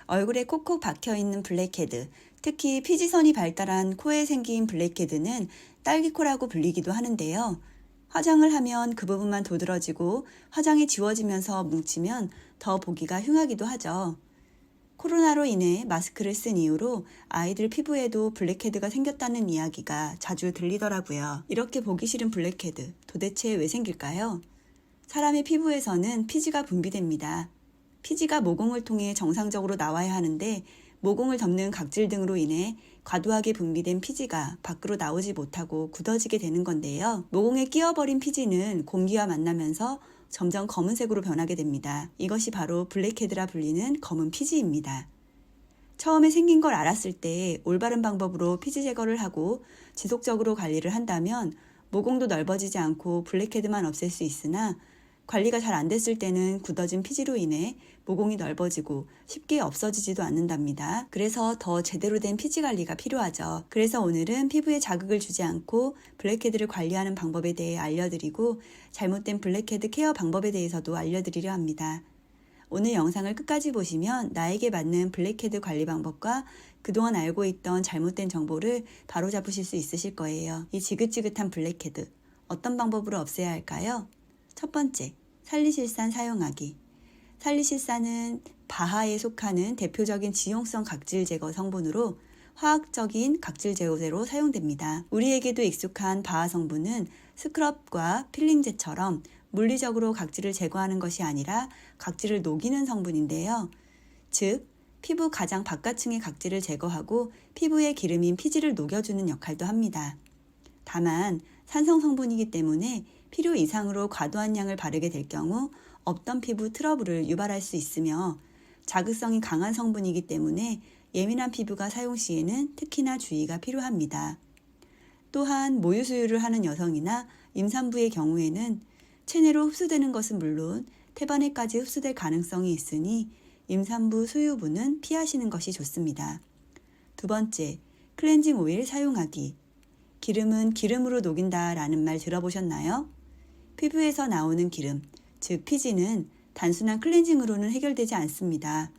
얼굴에 콕콕 박혀있는 블랙헤드, 특히 피지선이 발달한 코에 생긴 블랙헤드는 딸기코라고 불리기도 하는데요. 화장을 하면 그 부분만 도드라지고 화장이 지워지면서 뭉치면 더 보기가 흉하기도 하죠. 코로나로 인해 마스크를 쓴 이후로 아이들 피부에도 블랙헤드가 생겼다는 이야기가 자주 들리더라고요. 이렇게 보기 싫은 블랙헤드, 도대체 왜 생길까요? 사람의 피부에서는 피지가 분비됩니다. 피지가 모공을 통해 정상적으로 나와야 하는데 모공을 덮는 각질 등으로 인해 과도하게 분비된 피지가 밖으로 나오지 못하고 굳어지게 되는 건데요. 모공에 끼어버린 피지는 공기와 만나면서 점점 검은색으로 변하게 됩니다. 이것이 바로 블랙헤드라 불리는 검은 피지입니다. 처음에 생긴 걸 알았을 때 올바른 방법으로 피지 제거를 하고 지속적으로 관리를 한다면 모공도 넓어지지 않고 블랙헤드만 없앨 수 있으나 관리가 잘 안 됐을 때는 굳어진 피지로 인해 모공이 넓어지고 쉽게 없어지지도 않는답니다. 그래서 더 제대로 된 피지 관리가 필요하죠. 그래서 오늘은 피부에 자극을 주지 않고 블랙헤드를 관리하는 방법에 대해 알려드리고 잘못된 블랙헤드 케어 방법에 대해서도 알려드리려 합니다. 오늘 영상을 끝까지 보시면 나에게 맞는 블랙헤드 관리 방법과 그동안 알고 있던 잘못된 정보를 바로잡으실 수 있으실 거예요. 이 지긋지긋한 블랙헤드, 어떤 방법으로 없애야 할까요? 첫 번째, 살리실산 사용하기. 살리실산은 바하에 속하는 대표적인 지용성 각질 제거 성분으로 화학적인 각질 제거제로 사용됩니다. 우리에게도 익숙한 바하 성분은 스크럽과 필링제처럼 물리적으로 각질을 제거하는 것이 아니라 각질을 녹이는 성분인데요. 즉, 피부 가장 바깥층의 각질을 제거하고 피부의 기름인 피지를 녹여주는 역할도 합니다. 다만 산성 성분이기 때문에 필요 이상으로 과도한 양을 바르게 될 경우 없던 피부 트러블을 유발할 수 있으며 자극성이 강한 성분이기 때문에 예민한 피부가 사용 시에는 특히나 주의가 필요합니다. 또한 모유 수유를 하는 여성이나 임산부의 경우에는 체내로 흡수되는 것은 물론 태반에까지 흡수될 가능성이 있으니 임산부 수유부는 피하시는 것이 좋습니다. 두 번째, 클렌징 오일 사용하기. 기름은 기름으로 녹인다 라는 말 들어보셨나요? 피부에서 나오는 기름, 즉 피지는 단순한 클렌징으로는 해결되지 않습니다.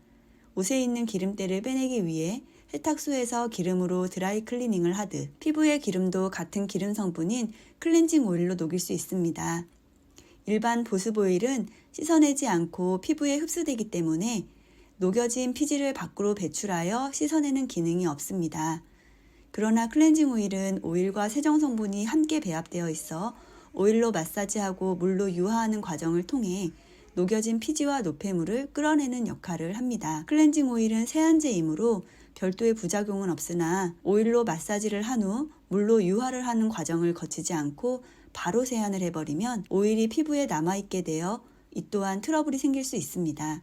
옷에 있는 기름때를 빼내기 위해 세탁소에서 기름으로 드라이 클리닝을 하듯 피부의 기름도 같은 기름 성분인 클렌징 오일로 녹일 수 있습니다. 일반 보습 오일은 씻어내지 않고 피부에 흡수되기 때문에 녹여진 피지를 밖으로 배출하여 씻어내는 기능이 없습니다. 그러나 클렌징 오일은 오일과 세정 성분이 함께 배합되어 있어 오일로 마사지하고 물로 유화하는 과정을 통해 녹여진 피지와 노폐물을 끌어내는 역할을 합니다. 클렌징 오일은 세안제이므로 별도의 부작용은 없으나 오일로 마사지를 한 후 물로 유화를 하는 과정을 거치지 않고 바로 세안을 해버리면 오일이 피부에 남아있게 되어 이 또한 트러블이 생길 수 있습니다.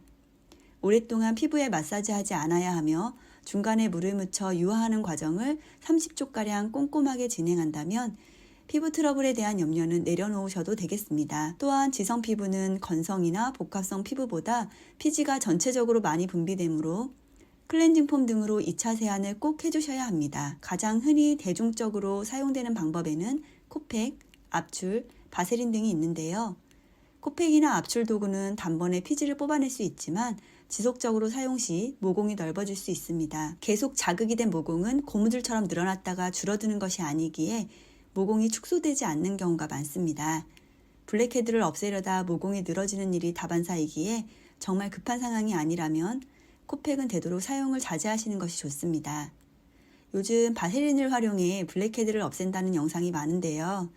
오랫동안 피부에 마사지하지 않아야 하며 중간에 물을 묻혀 유화하는 과정을 30초가량 꼼꼼하게 진행한다면 피부 트러블에 대한 염려는 내려놓으셔도 되겠습니다. 또한 지성 피부는 건성이나 복합성 피부보다 피지가 전체적으로 많이 분비되므로 클렌징 폼 등으로 2차 세안을 꼭 해주셔야 합니다. 가장 흔히 대중적으로 사용되는 방법에는 코팩, 압출, 바세린 등이 있는데요. 코팩이나 압출 도구는 단번에 피지를 뽑아낼 수 있지만 지속적으로 사용 시 모공이 넓어질 수 있습니다. 계속 자극이 된 모공은 고무줄처럼 늘어났다가 줄어드는 것이 아니기에 모공이 축소되지 않는 경우가 많습니다. 블랙헤드를 없애려다 모공이 늘어지는 일이 다반사이기에 정말 급한 상황이 아니라면 코팩은 되도록 사용을 자제하시는 것이 좋습니다. 요즘 바세린을 활용해 블랙헤드를 없앤다는 영상이 많은데요.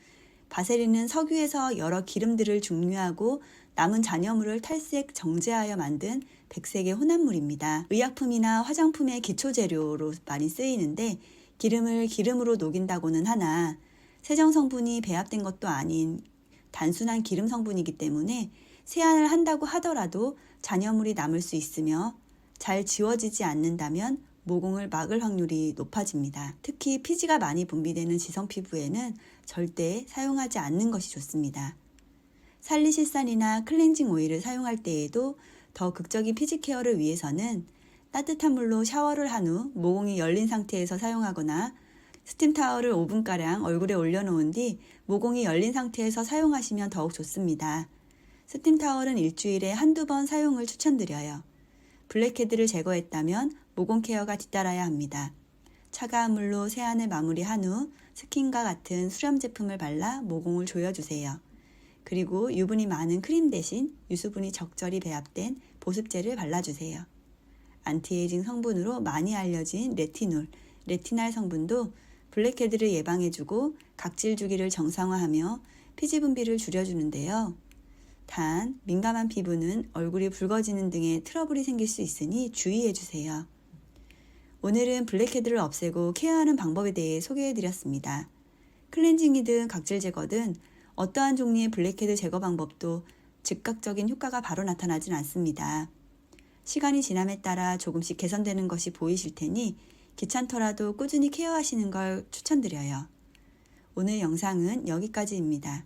바세린은 석유에서 여러 기름들을 중류하고 남은 잔여물을 탈색, 정제하여 만든 백색의 혼합물입니다. 의약품이나 화장품의 기초재료로 많이 쓰이는데 기름을 기름으로 녹인다고는 하나 세정 성분이 배합된 것도 아닌 단순한 기름 성분이기 때문에 세안을 한다고 하더라도 잔여물이 남을 수 있으며 잘 지워지지 않는다면 모공을 막을 확률이 높아집니다. 특히 피지가 많이 분비되는 지성 피부에는 절대 사용하지 않는 것이 좋습니다. 살리실산이나 클렌징 오일을 사용할 때에도 더 극적인 피지 케어를 위해서는 따뜻한 물로 샤워를 한 후 모공이 열린 상태에서 사용하거나 스팀 타월을 5분가량 얼굴에 올려놓은 뒤 모공이 열린 상태에서 사용하시면 더욱 좋습니다. 스팀 타월은 일주일에 한두 번 사용을 추천드려요. 블랙헤드를 제거했다면 모공 케어가 뒤따라야 합니다. 차가운 물로 세안을 마무리한 후 스킨과 같은 수렴 제품을 발라 모공을 조여주세요. 그리고 유분이 많은 크림 대신 유수분이 적절히 배합된 보습제를 발라주세요. 안티에이징 성분으로 많이 알려진 레티날 성분도 블랙헤드를 예방해주고 각질 주기를 정상화하며 피지 분비를 줄여주는데요. 단, 민감한 피부는 얼굴이 붉어지는 등의 트러블이 생길 수 있으니 주의해주세요. 오늘은 블랙헤드를 없애고 케어하는 방법에 대해 소개해드렸습니다. 클렌징이든 각질 제거든 어떠한 종류의 블랙헤드 제거 방법도 즉각적인 효과가 바로 나타나진 않습니다. 시간이 지남에 따라 조금씩 개선되는 것이 보이실 테니 귀찮더라도 꾸준히 케어하시는 걸 추천드려요. 오늘 영상은 여기까지입니다.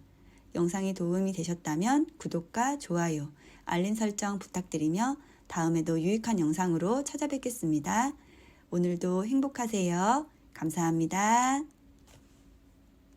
영상이 도움이 되셨다면 구독과 좋아요, 알림 설정 부탁드리며 다음에도 유익한 영상으로 찾아뵙겠습니다. 오늘도 행복하세요. 감사합니다.